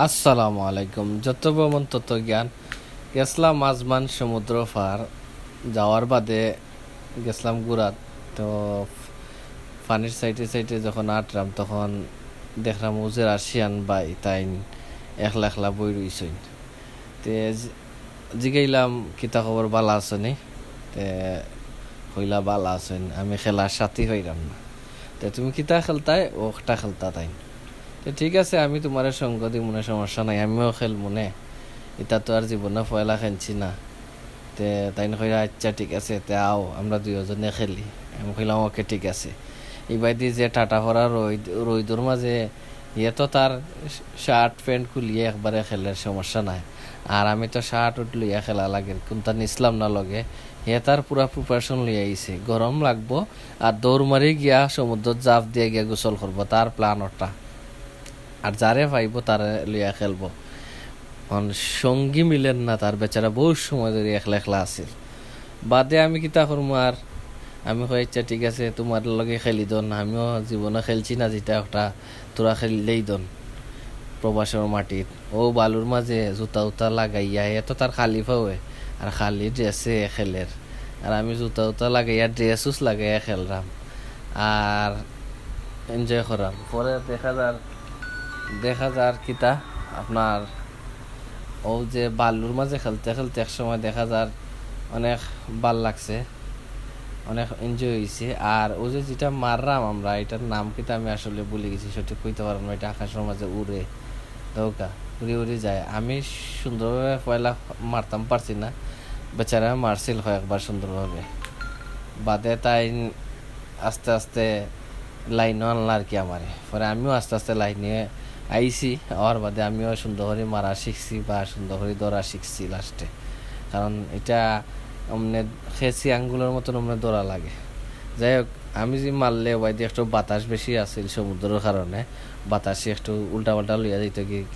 আসসালামু আলাইকুম। যত ভ্রমণ তত জ্ঞান। গেছিলাম আজমান সমুদ্র পার যাওয়ার বাদে গেছিলাম গুরাত। তো পানির সাইডে সাইডে যখন আটরাম তখন দেখলাম উজের আসিয়ান বাই তাই একলা একলা বই রইছইন। তে জিগাইলাম কিতা খবর বালা আছেনি? তে হইলা বালা আছেন, আমি খেলার সাথী হইলাম না। তে তুমি কিতা খেলতাই ওটা খেলতা তাই। তো ঠিক আছে, আমি তোমার সঙ্গ দিই, মনে সমস্যা নাই, আমিও খেল মনে। এটা তো আর জীবনে পয়লা খেলছি না। তে তাই কইরা আচ্ছা ঠিক আছে, তে আও আমরা দুইজনে খেলি। আমি কইলাম ওকে ঠিক আছে। এইবার দিয়ে যে টাটা ভরা রইদুর মাঝে ইয়ে তো তার শার্ট প্যান্ট খুলিয়ে একবারে খেলার সমস্যা নাই। আর আমি তো শার্ট উঠ লইয়া খেলা লাগে, কোনটা নিসলাম না লগে। হে তার পুরা প্রিপারেশন লইয়া আইছে, গরম লাগবো আর দৌড় মারি গিয়া সমুদ্র জাপ দিয়ে গিয়া গোসল করবো, তার প্ল্যান ওটা। আর যারে পাইব তারে লইয়া খেলবো। সঙ্গী মিলেন না তার, বেচারা বহু সময় ধরে একলা একলা আছিল। বাদে আমি কিতা করবো আর, আমি কই আচ্ছা ঠিক আছে তোমার লগে খেলি দন, আমিও জীবনে খেলছি না যেটা ওটা, তোরা খেললেই দন প্রবাসের মাটিত। ও বালুর মাঝে জুতা উতা লাগাইয়া এত তার খালি পাওয়ে আর খালি ড্রেসে খেলের। আর আমি জুতা উতা লাগাইয়া ড্রেসুস লাগাইয়া খেললাম আর এনজয় করাম। পরে দেখা যার কিতা আপনার ও যে বালুর মাঝে খেলতে খেলতে এক সময় দেখা যার অনেক ভাল লাগছে, অনেক এনজয় হয়েছে। আর ও যে যেটা মারলাম আমরা, এটার নাম কিতা আমি আসলে ভুলে গেছি, সঠিক কইতে পারবো না। এটা আকাশের মাঝে উড়ে দৌকা উড়ে উড়ে যায়। আমি সুন্দরভাবে পয়লা মারতাম পারছি না, বেচারা মারছিল হয় একবার সুন্দরভাবে। বাদে তাই আস্তে আস্তে লাইনও আনলা আর কি আমারে। পরে আমিও আস্তে আস্তে লাইনে আইছি। আর বাদে আমিও সুন্দর করে মারা শিখছি বা সুন্দর করে দৌড়া শিখছি লাস্টে। কারণ এটা অমনে খেসি আঙ্গুলের মতন অমনে দৌড়া লাগে। যাই হোক, আমি যে মারলে ওই দিয়ে একটু বাতাস বেশি আছিল সমুদ্রের কারণে, বাতাসে একটু উল্টা পাল্টা লইয়া যেত কি